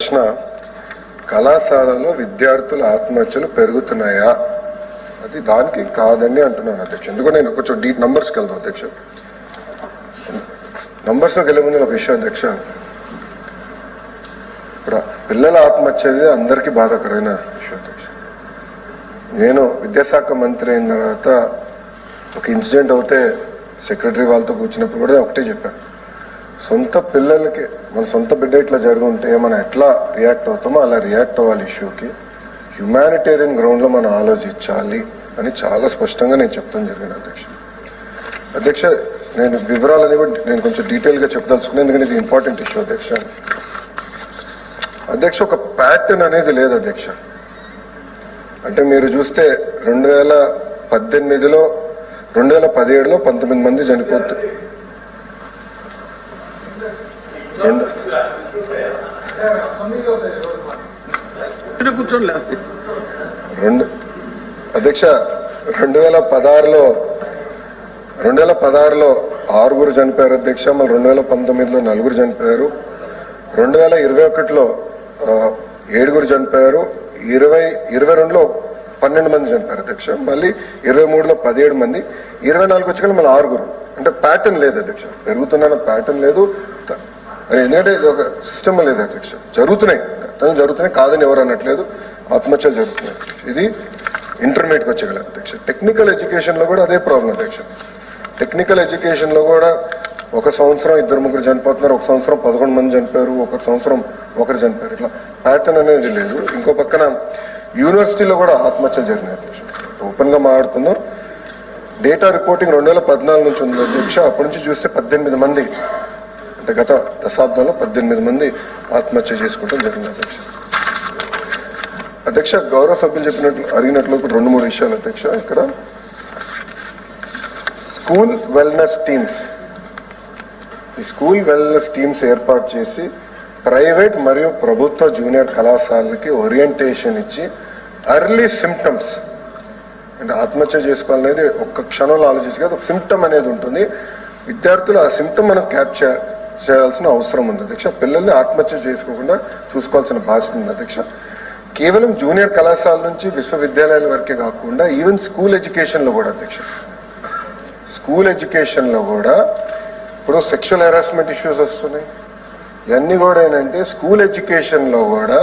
ప్రశ్న, కళాశాలలో విద్యార్థుల ఆత్మహత్యలు పెరుగుతున్నాయా? అది దానికి కాదని అంటున్నాను అధ్యక్ష. ఎందుకంటే నేను కొంచెం డీప్ నంబర్స్కి వెళ్దాం అధ్యక్ష. నంబర్స్లోకి వెళ్ళే ముందు ఒక విషయం అధ్యక్ష, ఇప్పుడు పిల్లల ఆత్మహత్య అందరికీ బాధాకరమైన విషయం అధ్యక్ష. నేను విద్యాశాఖ మంత్రి అయిన తర్వాత ఒక ఇన్సిడెంట్ అవుతే సెక్రటరీ వాళ్ళతో కూర్చున్నప్పుడు కూడా ఒకటే చెప్పాను, సొంత పిల్లలకి మన సొంత బిడ్డ ఇట్లా జరుగుంటే మనం ఎట్లా రియాక్ట్ అవుతామో అలా రియాక్ట్ అవ్వాలి ఇష్యూకి. హ్యుమానిటేరియన్ గ్రౌండ్లో మనం ఆలోచించాలి అని చాలా స్పష్టంగా నేను చెప్తాను జరిగింది అధ్యక్ష. అధ్యక్ష, నేను వివరాలని కూడా నేను కొంచెం డీటెయిల్గా చెప్పదలుచుకున్నాను, ఎందుకంటే ఇది ఇంపార్టెంట్ ఇష్యూ అధ్యక్ష. అధ్యక్ష, ఒక ప్యాటర్న్ అనేది లేదు అధ్యక్ష. అంటే మీరు చూస్తే 2018లో 2017లో 19 మంది చనిపోతారు. అధ్యక్ష, 2016లో 6 చనిపోయారు అధ్యక్ష. మళ్ళీ 2019లో 4 చనిపోయారు. 2021లో 7 చనిపోయారు. 2022లో 12 మంది చనిపోయారు అధ్యక్ష. మళ్ళీ 23లో 17 మంది, 24 వచ్చి మళ్ళీ 6. అంటే ప్యాటర్న్ లేదు అధ్యక్ష, పెరుగుతున్న ప్యాటర్న్ లేదు. ఎందుకంటే ఇది ఒక సిస్టమ్ లేదు అధ్యక్ష. జరుగుతున్నాయి కాదని ఎవరు అనట్లేదు, ఆత్మహత్యలు జరుగుతున్నాయి. ఇది ఇంటర్మీడియట్కి వచ్చేగల అధ్యక్ష. టెక్నికల్ ఎడ్యుకేషన్ లో కూడా అదే ప్రాబ్లం అధ్యక్ష. టెక్నికల్ ఎడ్యుకేషన్ లో కూడా ఒక సంవత్సరం 2-3 చనిపోతున్నారు, ఒక సంవత్సరం 11 మంది చనిపోయారు, ఒక సంవత్సరం 1 చనిపోయారు. ఇట్లా ప్యాటర్న్ అనేది లేదు. ఇంకో పక్కన యూనివర్సిటీలో కూడా ఆత్మహత్యలు జరిగినాయి అధ్యక్ష. ఓపెన్ గా మాట్లాడుతున్నారు. డేటా రిపోర్టింగ్ 2014 నుంచి ఉంది అధ్యక్ష. అప్పటి నుంచి చూస్తే 18 మంది, అంటే గత దశాబ్దంలో 18 మంది ఆత్మహత్య చేసుకోవడం జరిగింది అధ్యక్ష. అధ్యక్ష, గౌరవ సభ్యులు అడిగినట్లు 2-3 విషయాలు అధ్యక్ష. ఇక్కడ స్కూల్ వెల్నెస్ టీమ్స్, ఈ స్కూల్ వెల్నెస్ టీమ్స్ ఏర్పాటు చేసి ప్రైవేట్ మరియు ప్రభుత్వ జూనియర్ కళాశాలకి ఓరియంటేషన్ ఇచ్చి ఎర్లీ సిమ్టమ్స్, అంటే ఆత్మహత్య చేసుకోవాలనేది ఒక్క క్షణంలో ఆలోచించి కాదు, ఒక సిమ్టమ్ అనేది ఉంటుంది. విద్యార్థులు ఆ సిమ్టమ్ మనం క్యాప్చర్ చేయాల్సిన అవసరం ఉంది అధ్యక్ష. పిల్లల్ని ఆత్మహత్య చేసుకోకుండా చూసుకోవాల్సిన బాధ్యత ఉంది అధ్యక్ష. కేవలం జూనియర్ కళాశాల నుంచి విశ్వవిద్యాలయాల వరకే కాకుండా ఈవెన్ స్కూల్ ఎడ్యుకేషన్ లో కూడా అధ్యక్ష, స్కూల్ ఎడ్యుకేషన్ లో కూడా ఇప్పుడు సెక్షువల్ హెరాస్మెంట్ ఇష్యూస్ వస్తున్నాయి. ఇవన్నీ కూడా ఏంటంటే స్కూల్ ఎడ్యుకేషన్ లో కూడా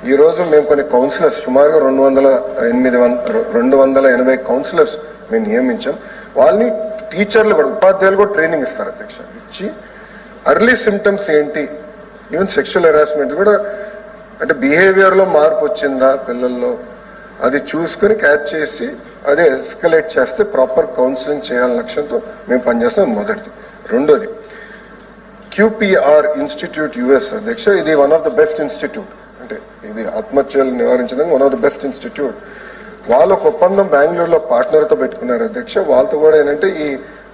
ఈ రోజు మేము కొన్ని కౌన్సిలర్స్, సుమారుగా 280 కౌన్సిలర్స్ మేము నియమించాం. వాళ్ళని టీచర్లు కూడా, ఉపాధ్యాయులు కూడా ట్రైనింగ్ ఇస్తారు అధ్యక్ష. ఇచ్చి ఎర్లీ సిమ్టమ్స్ ఏంటి, ఈవెన్ సెక్షువల్ హెరాస్మెంట్ కూడా, అంటే బిహేవియర్ లో మార్పు వచ్చిందా పిల్లల్లో, అది చూసుకుని క్యాచ్ చేసి అదే ఎస్కలేట్ చేస్తే ప్రాపర్ కౌన్సిలింగ్ చేయాలనే లక్ష్యంతో మేము పనిచేస్తాం. మొదటిది. రెండోది, QPR ఇన్స్టిట్యూట్ యుఎస్ అధ్యక్ష. ఇది one of the best institute, అంటే ఇది ఆత్మహత్యలు నివారించడానికి one of the best institute. వాళ్ళు ఒక ఒప్పందం బెంగళూరులో పార్ట్నర్తో పెట్టుకున్నారు అధ్యక్ష. వాళ్ళతో కూడా ఏంటంటే ఈ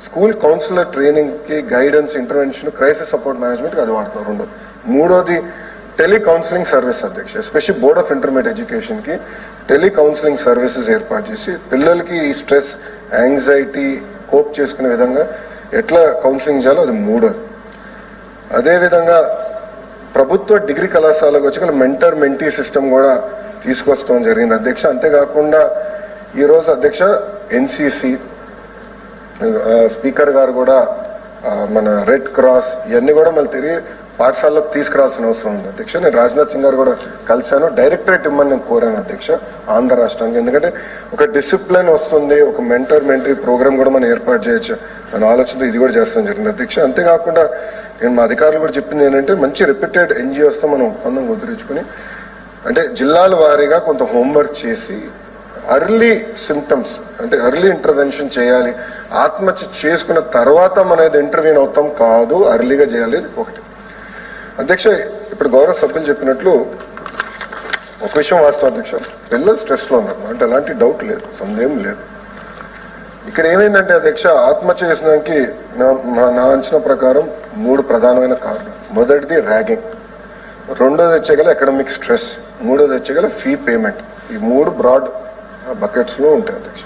స్కూల్ కౌన్సిలర్ ట్రైనింగ్ కి guidance, intervention, crisis support management అది వాడుతున్నారు. రెండోది. మూడోది, టెలి కౌన్సిలింగ్ సర్వీస్ అధ్యక్ష. Especially board of intermediate education కి టెలి కౌన్సిలింగ్ సర్వీసెస్ ఏర్పాటు చేసి పిల్లలకి ఈ స్ట్రెస్, యాంగ్జైటీ కోప్ చేసుకునే విధంగా ఎట్లా కౌన్సిలింగ్ చేయాలో అది మూడోది. అదేవిధంగా ప్రభుత్వ డిగ్రీ కళాశాలకు వచ్చి మెంటర్ మెంటీ సిస్టమ్ కూడా తీసుకొస్తాం జరిగింది అధ్యక్ష. అంతేకాకుండా ఈరోజు అధ్యక్ష ఎన్సిసి స్పీకర్ గారు కూడా మన రెడ్ క్రాస్ ఇవన్నీ కూడా మళ్ళీ తిరిగి పాఠశాలకు తీసుకురావాల్సిన అవసరం ఉంది అధ్యక్ష. నేను రాజ్నాథ్ సింగ్ గారు కూడా కలిశాను, డైరెక్టరేట్ ఇమ్మని నేను కోరాను అధ్యక్ష ఆంధ్ర రాష్ట్రానికి. ఎందుకంటే ఒక డిసిప్లిన్ వస్తుంది, ఒక మెంటర్ మెంటరీ ప్రోగ్రామ్ కూడా మనం ఏర్పాటు చేయొచ్చు అనే ఆలోచనతో ఇది కూడా చేస్తాం జరిగింది అధ్యక్ష. అంతేకాకుండా నేను మా అధికారులు కూడా చెప్పింది ఏంటంటే మంచి రెప్యూటెడ్ NGOస్తో మనం ఒప్పందం కుదిరించుకుని, అంటే జిల్లాల వారీగా కొంత హోంవర్క్ చేసి ఎర్లీ సిమ్టమ్స్, అంటే ఎర్లీ ఇంటర్వెన్షన్ చేయాలి. ఆత్మహత్య చేసుకున్న తర్వాత మనం ఏదో ఇంటర్వ్యూన్ అవుతాం కాదు, ఎర్లీగా చేయాలి. ఒకటి అధ్యక్ష, ఇప్పుడు గౌరవ సభ్యులు చెప్పినట్లు ఒక విషయం వాస్తవం అధ్యక్ష, పిల్లలు స్ట్రెస్ లో ఉన్నారు, అంటే ఎలాంటి డౌట్ లేదు, సందేహం లేదు. ఇక్కడ ఏమైందంటే అధ్యక్ష, ఆత్మహత్య చేసినానికి నా అంచనా ప్రకారం 3 ప్రధానమైన కారణాలు. మొదటిది ర్యాగింగ్, రెండోది వచ్చేగల ఎకడమిక్ స్ట్రెస్, మూడోది వచ్చేగల ఫీ పేమెంట్. ఈ 3 బ్రాడ్ బకెట్స్ లో ఉంటాయి అధ్యక్ష.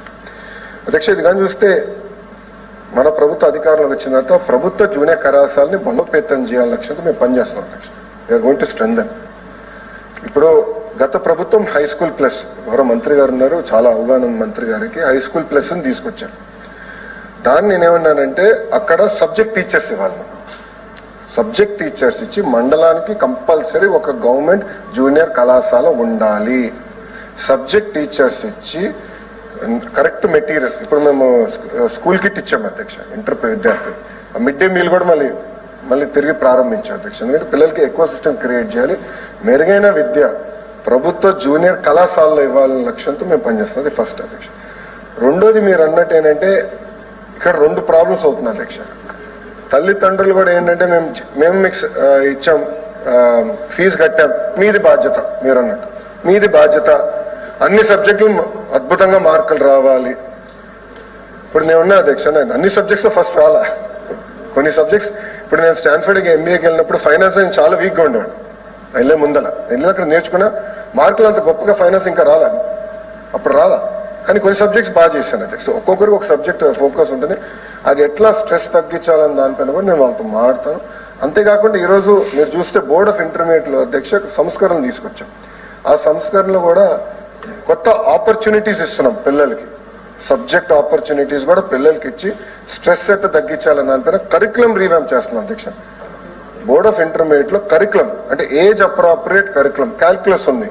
ఇది కానీ చూస్తే మన ప్రభుత్వ అధికారంలోకి వచ్చిన తర్వాత ప్రభుత్వ జూనియర్ కళాశాలని బలోపేతం చేయాలని లక్ష్యంతో మేము పనిచేస్తున్నాం అధ్యక్ష. We're going to strengthen. ఇప్పుడు గత ప్రభుత్వం హై స్కూల్ ప్లస్, ఎవరో మంత్రి గారు ఉన్నారు, చాలా అవగాహన ఉంది మంత్రి గారికి, హై స్కూల్ ప్లస్ ని తీసుకొచ్చారు. దాన్ని నేనేమన్నానంటే అక్కడ సబ్జెక్ట్ టీచర్స్ ఇవ్వాలి, సబ్జెక్ట్ టీచర్స్ ఇచ్చి మండలానికి కంపల్సరీ ఒక గవర్నమెంట్ జూనియర్ కళాశాల ఉండాలి. సబ్జెక్ట్ టీచర్స్ ఇచ్చి కరెక్ట్ మెటీరియల్, ఇప్పుడు మేము స్కూల్ కిట్ ఇచ్చాము అధ్యక్ష ఇంటర్ విద్యార్థులు, మిడ్ డే మీల్ కూడా మళ్ళీ తిరిగి ప్రారంభించాం అధ్యక్ష. ఎందుకంటే పిల్లలకి ఎక్కువ సిస్టమ్ క్రియేట్ చేయాలి, మెరుగైన విద్య ప్రభుత్వ జూనియర్ కళాశాలలో ఇవ్వాలనే లక్ష్యంతో మేము పనిచేస్తాం. అది ఫస్ట్ అధ్యక్ష. రెండోది మీరు అన్నట్టు ఏంటంటే ఇక్కడ 2 ప్రాబ్లమ్స్ అవుతున్నాయి అధ్యక్ష. తల్లిదండ్రులు కూడా ఏంటంటే మేము ఇచ్చాం, ఫీజు కట్టాం, మీది బాధ్యత, మీరు అన్నట్టు మీది బాధ్యత, అన్ని సబ్జెక్టులు అద్భుతంగా మార్కులు రావాలి. ఇప్పుడు నేను ఉన్నా అధ్యక్ష, నేను అన్ని సబ్జెక్ట్స్ లో ఫస్ట్ రాలా, కొన్ని సబ్జెక్ట్స్. ఇప్పుడు నేను స్టాన్ఫర్డ్కి ఎంబీఏకి వెళ్ళినప్పుడు ఫైనాన్స్ నేను చాలా వీక్గా ఉండేవాడు, వెళ్ళే ముందల అక్కడ నేర్చుకున్నా, మార్కులు అంత గొప్పగా ఫైనాన్స్ ఇంకా రాలా, అప్పుడు రాలా. కానీ కొన్ని సబ్జెక్ట్స్ బాగా చేశాను అధ్యక్ష. ఒక్కొక్కరికి ఒక సబ్జెక్ట్ ఫోకస్ ఉంటుంది, అది ఎట్లా స్ట్రెస్ తగ్గించాలని దానిపైన కూడా నేను వాళ్ళతో మాట్లాడతాను. అంతేకాకుండా ఈరోజు మీరు చూస్తే బోర్డ్ ఆఫ్ ఇంటర్మీడియట్ లో అధ్యక్ష సంస్కరణలు తీసుకొచ్చాం. ఆ సంస్కరణలో కూడా కొత్త ఆపర్చునిటీస్ ఇస్తున్నాం పిల్లలకి, సబ్జెక్ట్ ఆపర్చునిటీస్ కూడా పిల్లలకి ఇచ్చి స్ట్రెస్ ఎట్లా తగ్గించాలని దానిపైన కరికులం రీవ్యాంప్ చేస్తున్నాం అధ్యక్ష. బోర్డ్ ఆఫ్ ఇంటర్మీడియట్ లో కరికులం అంటే ఏజ్ అప్రాప్రియేట్ కరికులం, క్యాల్కులస్ ఉంది,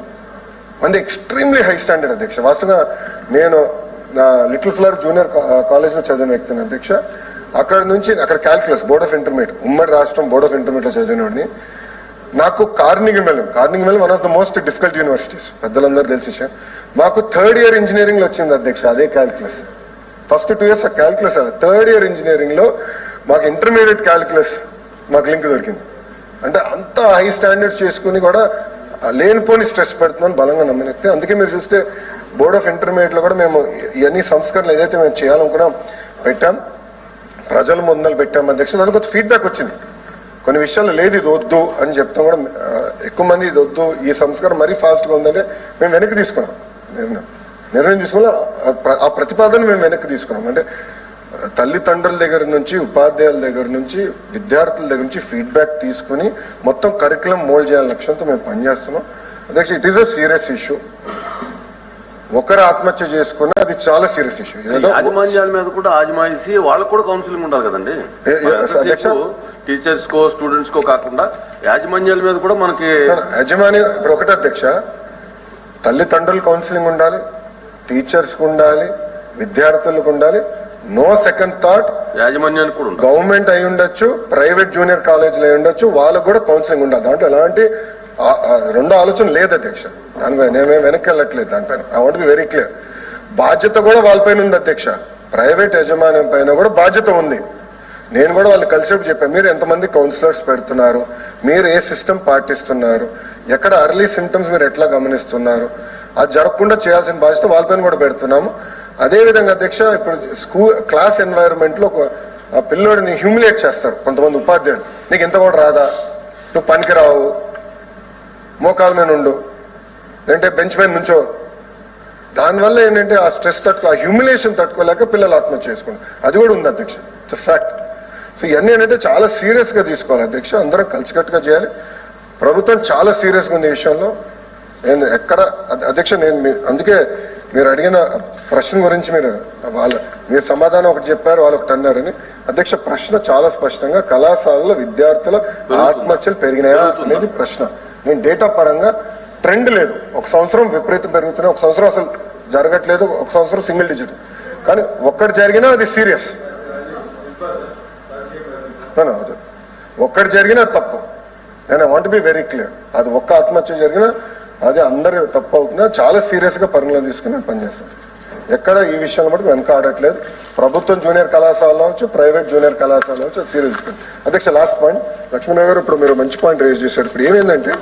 మంది ఎక్స్ట్రీమ్లీ హై స్టాండర్డ్ అధ్యక్ష. వాస్తవంగా నేను నా లిటిల్ ఫ్లవర్ జూనియర్ కాలేజ్ లో చదివిన వ్యక్తిని అధ్యక్ష. అక్కడ నుంచి అక్కడ క్యాల్కులస్ బోర్డ్ ఆఫ్ ఇంటర్మీడియట్, ఉమ్మడి రాష్ట్రం బోర్డ్ ఆఫ్ ఇంటర్మీడియట్ లో చదివినోడిని. నాకు Carnegie Mellon one of the most difficult universities, పెద్దలందరూ తెలిసి విషయం. మాకు 3rd ఇయర్ ఇంజనీరింగ్ లో వచ్చింది అధ్యక్ష అదే calculus. First 2 years calculus, 3rd year engineering లో మాకు ఇంటర్మీడియట్ క్యాల్కులస్ మాకు లింక్ దొరికింది. అంటే అంత హై స్టాండర్డ్స్ చేసుకుని కూడా లేనిపోని స్ట్రెస్ పెడుతున్నాను బలంగా నమ్మనెత్తే. అందుకే మీరు చూస్తే బోర్డ్ ఆఫ్ ఇంటర్మీడియట్ లో కూడా మేము ఇవన్నీ సంస్కరణలు ఏదైతే మేము చేయాలనుకున్నాం పెట్టాం, ప్రజల ముందలు పెట్టాం అధ్యక్ష. దానికి కొంత ఫీడ్బ్యాక్ వచ్చింది, కొన్ని విషయాలు లేదు ఇది వద్దు అని చెప్తాం కూడా, ఎక్కువ మంది ఇది వద్దు, ఈ సంస్కరణ మరీ ఫాస్ట్ గా ఉందంటే మేము వెనక్కి తీసుకున్నాం, నిర్ణయం తీసుకున్నా ఆ ప్రతిపాదన మేము వెనక్కి తీసుకున్నాం. అంటే తల్లిదండ్రుల దగ్గర నుంచి, ఉపాధ్యాయుల దగ్గర నుంచి, విద్యార్థుల దగ్గర నుంచి ఫీడ్బ్యాక్ తీసుకుని మొత్తం కరికులం మోల్డ్ చేయాలని లక్ష్యంతో మేము పనిచేస్తున్నాం అధ్యక్ష. It is a serious issue. ఒకరు ఆత్మహత్య చేసుకున్నా అది చాలా సీరియస్ ఇష్యూ. యాజమాన్యాల మీద కూడా ఆజమాయిసి వాళ్ళకు కూడా కౌన్సిలింగ్ ఉండాలి కదండి టీచర్స్ కో స్టూడెంట్స్ కో కాకుండా యాజమాన్యాల మీద కూడా మనకి. యాజమాన్యం ఇప్పుడు ఒకటే అధ్యక్ష, తల్లిదండ్రులు కౌన్సిలింగ్ ఉండాలి, టీచర్స్ కు ఉండాలి, విద్యార్థులకు ఉండాలి, నో సెకండ్ థాట్. యాజమాన్యానికి కూడా గవర్నమెంట్ అయి ఉండొచ్చు, ప్రైవేట్ జూనియర్ కాలేజీలు అయి ఉండొచ్చు, వాళ్ళకు కూడా కౌన్సిలింగ్ ఉండాలి. దాంట్లో ఎలాంటి రెండో ఆలోచన లేదు అధ్యక్ష. దానిపైన నేనేం వెనక్కి వెళ్ళట్లేదు, దానిపైన I want be very clear. బాధ్యత కూడా వాళ్ళపైన ఉంది అధ్యక్ష, ప్రైవేట్ యజమాన్యం పైన కూడా బాధ్యత ఉంది. నేను కూడా వాళ్ళు కలిసేపు చెప్పాను, మీరు ఎంతమంది కౌన్సిలర్స్ పెడుతున్నారు, మీరు ఏ సిస్టమ్ పాటిస్తున్నారు, ఎక్కడ అర్లీ సిమ్టమ్స్ మీరు ఎట్లా గమనిస్తున్నారు, అది జరగకుండా చేయాల్సిన బాధ్యత వాళ్ళపైన కూడా పెడుతున్నాము. అదే విధంగా అధ్యక్ష, ఇప్పుడు క్లాస్ ఎన్వైరన్మెంట్ లో ఆ పిల్లోడిని హ్యూమిలేట్ చేస్తారు కొంతమంది ఉపాధ్యాయులు. నీకు ఎంత కూడా రాదా, నువ్వు పనికి రావు, మోకాల మీద ఉండు, లేదంటే బెంచ్ మీద నుంచో. దానివల్ల ఏంటంటే ఆ స్ట్రెస్ ఆ హ్యూమిలేషన్ తట్టుకోలేక పిల్లలు ఆత్మహత్య చేసుకుంటారు. అది కూడా ఉంది అధ్యక్ష, ఇట్స్ ఫ్యాక్ట్. సో ఇవన్నీ ఏంటంటే చాలా సీరియస్ గా తీసుకోవాలి అధ్యక్ష, అందరం కలిసికట్టుగా చేయాలి. ప్రభుత్వం చాలా సీరియస్ గా ఉంది ఈ విషయంలో. నేను ఎక్కడ అధ్యక్ష, నేను అందుకే మీరు అడిగిన ప్రశ్న గురించి మీరు సమాధానం ఒకటి చెప్పారు, వాళ్ళు ఒకటి అన్నారని. అధ్యక్ష, ప్రశ్న చాలా స్పష్టంగా కళాశాలలో విద్యార్థుల ఆత్మహత్యలు పెరిగినాయా అనేది ప్రశ్న. నేను డేటా పరంగా ట్రెండ్ లేదు, ఒక సంవత్సరం విపరీతం పెరుగుతున్నాయి, ఒక సంవత్సరం అసలు జరగట్లేదు, ఒక సంవత్సరం సింగిల్ డిజిట్. కానీ ఒక్కటి జరిగినా అది సీరియస్, ఒక్కటి జరిగినా తప్పు. నేను I want be very clear, అది ఒక్క ఆత్మహత్య జరిగినా అది అందరూ తప్పు అవుతున్నా చాలా సీరియస్ గా పరిగణన తీసుకుని నేను పనిచేస్తాను. ఎక్కడ ఈ విషయంలో మటుకు వెనక ఆడట్లేదు. ప్రభుత్వం జూనియర్ కళాశాలలో అవచ్చు, ప్రైవేట్ జూనియర్ కళాశాలలో అవచ్చు, సీరియస్ తీసుకుంది. అధ్యక్ష, లాస్ట్ పాయింట్ లక్ష్మణరావు గారు ఇప్పుడు మీరు మంచి పాయింట్ రేజ్ చేశారు. ఇప్పుడు ఏమైందంటే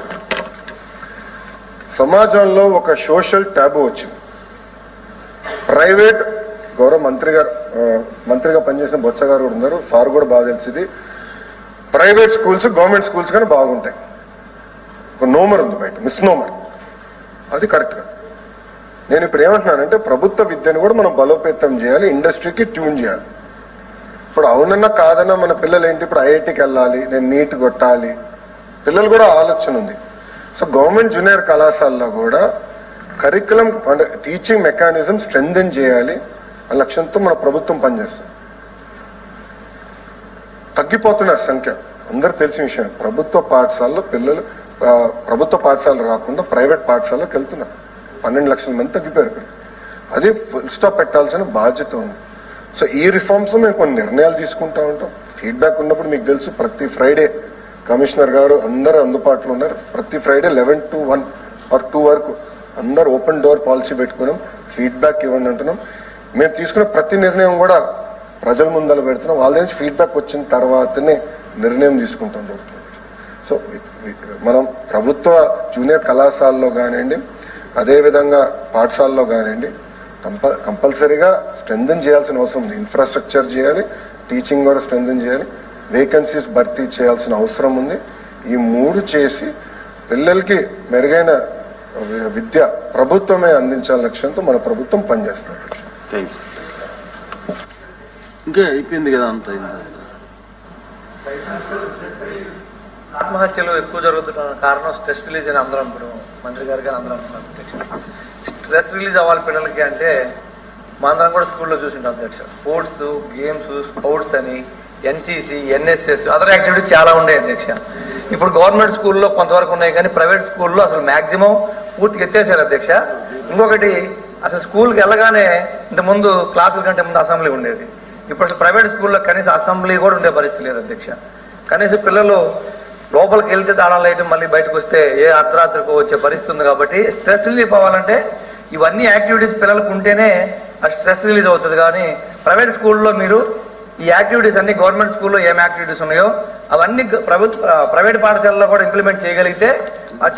సమాజంలో ఒక సోషల్ ట్యాబు వచ్చింది. ప్రైవేట్ గౌరవ మంత్రిగా పనిచేసిన బొత్స గారు కూడా ఉన్నారు, సార్ కూడా బాగా తెలిసింది. ప్రైవేట్ స్కూల్స్ గవర్నమెంట్ స్కూల్స్ కానీ బాగుంటాయి. ఒక నోమర్ ఉంది బయట, మిస్ నోమర్, అది కరెక్ట్ గా. నేను ఇప్పుడు ఏమంటున్నానంటే ప్రభుత్వ విద్యను కూడా మనం బలోపేతం చేయాలి, ఇండస్ట్రీకి ట్యూన్ చేయాలి. ఇప్పుడు అవునన్నా కాదన్నా మన పిల్లలు ఏంటి, ఇప్పుడు ఐఐటికి వెళ్ళాలి, నేను నీట్ కొట్టాలి, పిల్లలు కూడా ఆలోచన ఉంది. సో గవర్నమెంట్ జూనియర్ కళాశాలలో కూడా కరికులం అంటే టీచింగ్ మెకానిజం స్ట్రెంథెన్ చేయాలి ఆ లక్ష్యంతో మన ప్రభుత్వం పనిచేస్తుంది. తగ్గిపోతున్నారు సంఖ్య, అందరు తెలిసిన విషయం. ప్రభుత్వ పాఠశాలలో పిల్లలు ప్రభుత్వ పాఠశాలలు రాకుండా ప్రైవేట్ పాఠశాలకు వెళ్తున్నారు. 12 లక్షల మంది తగ్గిపోయారు ఇక్కడ. అది ఫుల్ స్టాప్ పెట్టాల్సిన బాధ్యత ఉంది. సో ఈ రిఫార్మ్స్ లో మేము కొన్ని నిర్ణయాలు తీసుకుంటా ఉంటాం. ఫీడ్బ్యాక్ ఉన్నప్పుడు మీకు తెలుసు, ప్రతి ఫ్రైడే కమిషనర్ గారు అందరూ అందుబాటులో ఉన్నారు. ప్రతి ఫ్రైడే 11 to 1 or 2 వరకు అందరు ఓపెన్ డోర్ పాలసీ పెట్టుకున్నాం. ఫీడ్బ్యాక్ ఇవ్వండి అంటున్నాం. మేము తీసుకున్న ప్రతి నిర్ణయం కూడా ప్రజల ముందర పెడుతున్నాం. వాళ్ళ నుంచి ఫీడ్బ్యాక్ వచ్చిన తర్వాతనే నిర్ణయం తీసుకుంటాం జరుగుతుంది. సో మనం ప్రభుత్వ జూనియర్ కళాశాలలో కానివ్వండి, అదేవిధంగా పాఠశాలలో కానివ్వండి, కంపల్సరీగా స్ట్రెంథెన్ చేయాల్సిన అవసరం ఉంది. ఇన్ఫ్రాస్ట్రక్చర్ చేయాలి, టీచింగ్ కూడా స్ట్రెంథెన్ చేయాలి, వేకెన్సీస్ భర్తీ చేయాల్సిన అవసరం ఉంది. ఈ 3 చేసి పిల్లలకి మెరుగైన విద్య ప్రభుత్వమే అందించాల లక్ష్యంతో మన ప్రభుత్వం పనిచేస్తుంది. ఇంకా అయిపోయింది కదా, అంత ఆత్మహత్యలు ఎక్కువ జరుగుతున్న కారణం స్ట్రెస్ రిలీజ్ అని అందరం ఇప్పుడు మంత్రి గారు కానీ అందరం అంటున్నారు అధ్యక్ష. స్ట్రెస్ రిలీజ్ అవ్వాలి పిల్లలకి అంటే మా అందరం కూడా స్కూల్లో చూసింటాం అధ్యక్ష. స్పోర్ట్స్, గేమ్స్, స్కౌట్స్ అని, ఎన్సీసీ, ఎన్ఎస్ఎస్, అదర్ యాక్టివిటీస్ చాలా ఉన్నాయి అధ్యక్ష. ఇప్పుడు గవర్నమెంట్ స్కూల్లో కొంతవరకు ఉన్నాయి కానీ ప్రైవేట్ స్కూల్లో అసలు మాక్సిమం పూర్తిగా ఎత్తేసారు అధ్యక్ష. ఇంకొకటి, అసలు స్కూల్కి వెళ్ళగానే ఇంతకుముందు క్లాసుల కంటే ముందు అసెంబ్లీ ఉండేది. ఇప్పుడు ప్రైవేట్ స్కూల్లో కనీసం అసెంబ్లీ కూడా ఉండే పరిస్థితి లేదు అధ్యక్ష. కనీసం పిల్లలు లోపలికి వెళ్తే తాళాలు వేయటం, మళ్ళీ బయటకు వస్తే ఏ అర్ధరాత్రికి వచ్చే పరిస్థితి ఉంది. కాబట్టి స్ట్రెస్ రిలీఫ్ అవ్వాలంటే ఇవన్నీ యాక్టివిటీస్ పిల్లలకు ఉంటేనే ఆ స్ట్రెస్ రిలీజ్ అవుతుంది. కానీ ప్రైవేట్ స్కూల్లో మీరు ఈ యాక్టివిటీస్ అన్ని గవర్నమెంట్ స్కూల్లో ఏం యాక్టివిటీస్ ఉన్నాయో అవన్నీ ప్రైవేట్ పాఠశాలలో కూడా ఇంప్లిమెంట్ చేయగలిగితే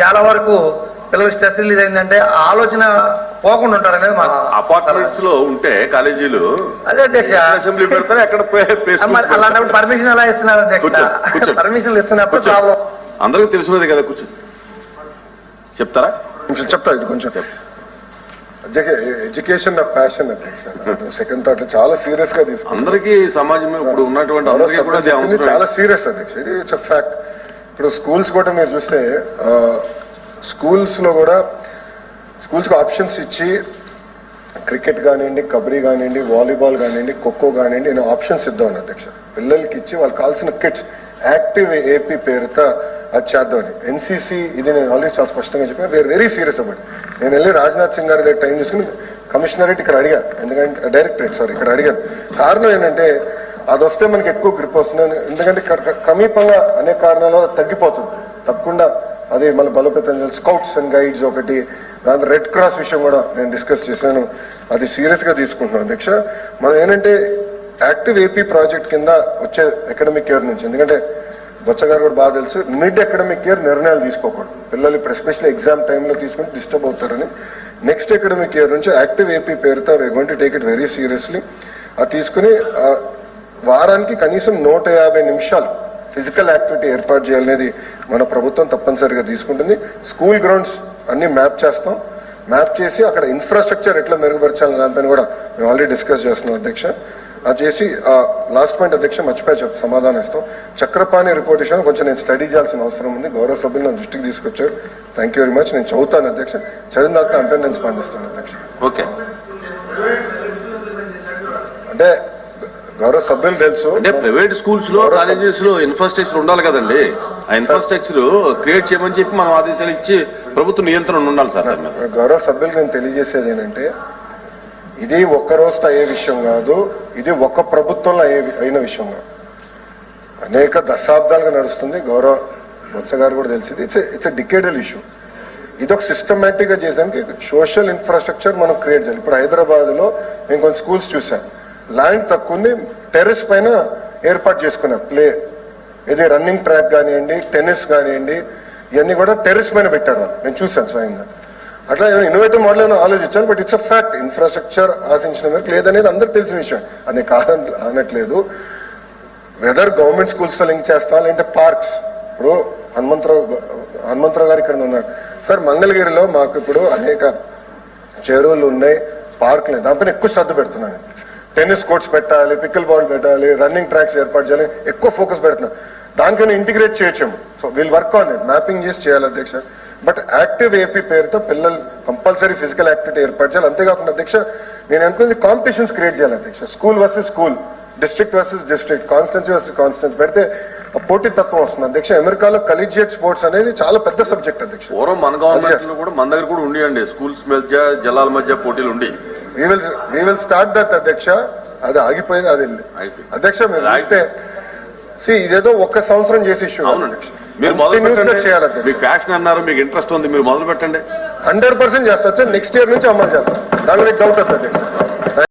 చాలా వరకు పిల్లలకు స్ట్రెస్ రిలీజ్ అయిందంటే ఆ ఆలోచన పోకుండా ఉంటారు అనేది మా అపార్ట్మెంట్స్ లో ఉంటే కాలేజీలు అదే అధ్యక్ష. అసెంబ్లీ పెడతారు, ఎక్కడ అలాంటప్పుడు పర్మిషన్ ఎలా ఇస్తున్నారు అధ్యక్ష? పర్మిషన్లు ఇస్తున్నప్పుడు ప్రాబ్లం అందరికీ తెలిసినది కదా. కూర్చొని చెప్తారా? చెప్తా, ఇది కొంచెం ఎడ్యుకేషన్ నా ప్యాషన్ అధ్యక్ష. సెకండ్ థాట్ చాలా సీరియస్ గా తీసుకుంటాం. అందరికీ సమాజంలో ఇప్పుడు ఉన్నటువంటి అందరికీ కూడా చాలా సీరియస్ అధ్యక్ష. ఇది ఇట్స్ అ ఫ్యాక్ట్. ఇప్పుడు స్కూల్స్ కూడా మీరు చూస్తే స్కూల్స్ లో కూడా స్కూల్స్ కి ఆప్షన్స్ ఇచ్చి క్రికెట్ కానివ్వండి, కబడ్డీ కానివ్వండి, వాలీబాల్ కానివ్వండి, ఖోఖో కానివ్వండి, నేను ఆప్షన్స్ ఇద్దామని అధ్యక్ష. పిల్లలకి ఇచ్చి వాళ్ళకి కావాల్సిన కిట్స్ యాక్టివ్ ఏపీ పేరుతో అది చేద్దామని. ఎన్సీసీ ఇది నేను ఆల్రెడీ చాలా స్పష్టంగా చెప్పాను. We're very serious about. నేను వెళ్ళి రాజ్నాథ్ సింగ్ గారి దగ్గర టైం తీసుకుని కమిషనరేట్ ఇక్కడ అడిగా, ఎందుకంటే డైరెక్టరేట్ ఇక్కడ అడిగాను. కారణం ఏంటంటే అది వస్తే మనకి ఎక్కువ గ్రిప్ వస్తుంది. ఎందుకంటే సమీపంగా అనేక కారణాల వల్ల తగ్గిపోతుంది. తప్పకుండా అది మన బలోపేతం చేయాలి. స్కౌట్స్ అండ్ గైడ్స్ ఒకటి, దాంట్లో రెడ్ క్రాస్ విషయం కూడా నేను డిస్కస్ చేశాను. అది సీరియస్ గా తీసుకుంటున్నాం అధ్యక్ష. మనం ఏంటంటే యాక్టివ్ ఏపీ ప్రాజెక్ట్ కింద వచ్చే అకాడమిక్ ఇయర్ నుంచి, ఎందుకంటే బొత్స గారు కూడా బాగా తెలుసు, మిడ్ అకాడమిక్ ఇయర్ నిర్ణయాలు తీసుకోకూడదు. పిల్లలు ఇప్పుడు ఎస్పెషల్లీ ఎగ్జామ్ టైంలో తీసుకుని డిస్టర్బ్ అవుతారని నెక్స్ట్ అకాడమిక్ ఇయర్ నుంచి యాక్టివ్ ఏపీ పేరుతో we going to take it very seriously. అది తీసుకుని వారానికి కనీసం 150 నిమిషాలు ఫిజికల్ యాక్టివిటీ ఏర్పాటు చేయాలనేది మన ప్రభుత్వం తప్పనిసరిగా తీసుకుంటుంది. స్కూల్ గ్రౌండ్స్ అన్ని మ్యాప్ చేస్తాం. మ్యాప్ చేసి అక్కడ ఇన్ఫ్రాస్ట్రక్చర్ ఎట్లా మెరుగుపరచాలని దానిపైన కూడా మేము ఆల్రెడీ డిస్కస్ చేస్తున్నాం అధ్యక్ష. అది చేసి లాస్ట్ పాయింట్ అధ్యక్ష మర్చిపోయి సమాధానం ఇస్తాం. చక్రపాణి రిపోర్ట్ విషయం కొంచెం నేను స్టడీ చేయాల్సిన అవసరం ఉంది. గౌరవ సభ్యులు నా దృష్టికి తీసుకొచ్చారు. Thank you very much. నేను చదువుతాను అధ్యక్ష. చదివిన తర్వాత అంటే నేను స్పందిస్తాను అధ్యక్ష. ఓకే, అంటే గౌరవ సభ్యులు తెలుసు, అంటే ప్రైవేట్ స్కూల్స్ లో కాలేజెస్ లో ఇన్ఫ్రాస్ట్రక్చర్ ఉండాలి కదండి. ఆ ఇన్ఫ్రాస్ట్రక్చర్ క్రియేట్ చేయమని చెప్పి మనం ఆదేశాలు ఇచ్చి ప్రభుత్వ నియంత్రణ ఉండాలి సార్. గౌరవ సభ్యులు నేను తెలియజేసేది ఏంటంటే ఇది ఒక్క రోజుతో అయ్యే విషయం కాదు. ఇది ఒక్క ప్రభుత్వంలో అయిన విషయం కాదు. అనేక దశాబ్దాలుగా నడుస్తుంది. గౌరవ బొత్స గారు కూడా తెలిసింది. It's a decadal issue. ఇది ఒక సిస్టమేటిక్ గా చేసానికి సోషల్ ఇన్ఫ్రాస్ట్రక్చర్ మనం క్రియేట్ చేయాలి. ఇప్పుడు హైదరాబాద్ లో మేము కొన్ని స్కూల్స్ చూసాం, ల్యాండ్ తక్కువ ఉంది, టెర్రస్ పైన ఏర్పాటు చేసుకున్నాం. ఇది రన్నింగ్ ట్రాక్ కానివ్వండి, టెన్నిస్ కానివ్వండి, ఇవన్నీ కూడా టెర్రస్ పైన పెట్టారు. నేను చూశాను స్వయంగా. అట్లా ఇన్నోవేటివ్ మోడల్ ఏమైనా ఆలోచించాను. But it's a fact. Infrastructure ఆశించిన మేరకు లేదనేది అందరికి తెలిసిన విషయం. అది కాదని అనట్లేదు. వెదర్ గవర్నమెంట్ స్కూల్స్ తో లింక్ చేస్తా, లేదంటే పార్క్స్. ఇప్పుడు హనుమంతరావు గారు ఇక్కడ ఉన్నారు సార్. మంగళగిరిలో మాకు ఇప్పుడు అనేక చెరువులు ఉన్నాయి, పార్కులు ఉన్నాయి. దానిపైన ఎక్కువ శ్రద్ధ పెడుతున్నాను. టెన్నిస్ కోర్ట్స్ పెట్టాలి, పికిల్ బాల్ పెట్టాలి, రన్నింగ్ ట్రాక్స్ ఏర్పాటు చేయాలి, ఎక్కువ ఫోకస్ పెడుతున్నాం. దానికైనా ఇంటిగ్రేట్ చేయొచ్చాము. So we'll work on it. Mapping చేసి చేయాలి అధ్యక్ష. బట్ యాక్టివ్ ఏపీ పేరుతో పిల్లలు కంపల్సరీ ఫిజికల్ యాక్టివిటీ ఏర్పాటు చేయాలి. అంతేకాకుండా అధ్యక్ష నేను అనుకుంది కాంపిటీషన్స్ క్రియేట్ చేయాలి అధ్యక్ష. School versus school, district versus district, constituency versus constituency పెడితే ఆ పోటీ తత్వం వస్తుంది అధ్యక్ష. అమెరికాలో కలీజియేట్ స్పోర్ట్స్ అనేది చాలా పెద్ద సబ్జెక్ట్ అధ్యక్ష. పూర్వం మన గవర్నమెంట్ లో కూడా మన దగ్గర కూడా ఉండియండి, స్కూల్స్ మధ్య జిల్లాల మధ్య పోటీలు ఉండి. we will start that అధ్యక్ష. అది ఆగిపోయింది, అది అధ్యక్ష. మీరు చూస్తే ఇదేదో ఒక్క సంవత్సరం చేసే ఇష్యూ. అవునండి, మీరు మొదలు పెట్టండి. మీకు ఫ్యాషన్ అన్నారు, మీకు ఇంట్రెస్ట్ ఉంది, మీరు మొదలు పెట్టండి. 100% చేస్తారు. నెక్స్ట్ ఇయర్ నుంచి అమలు చేస్తారు, దాని డౌట్ వద్దు అధ్యక్ష.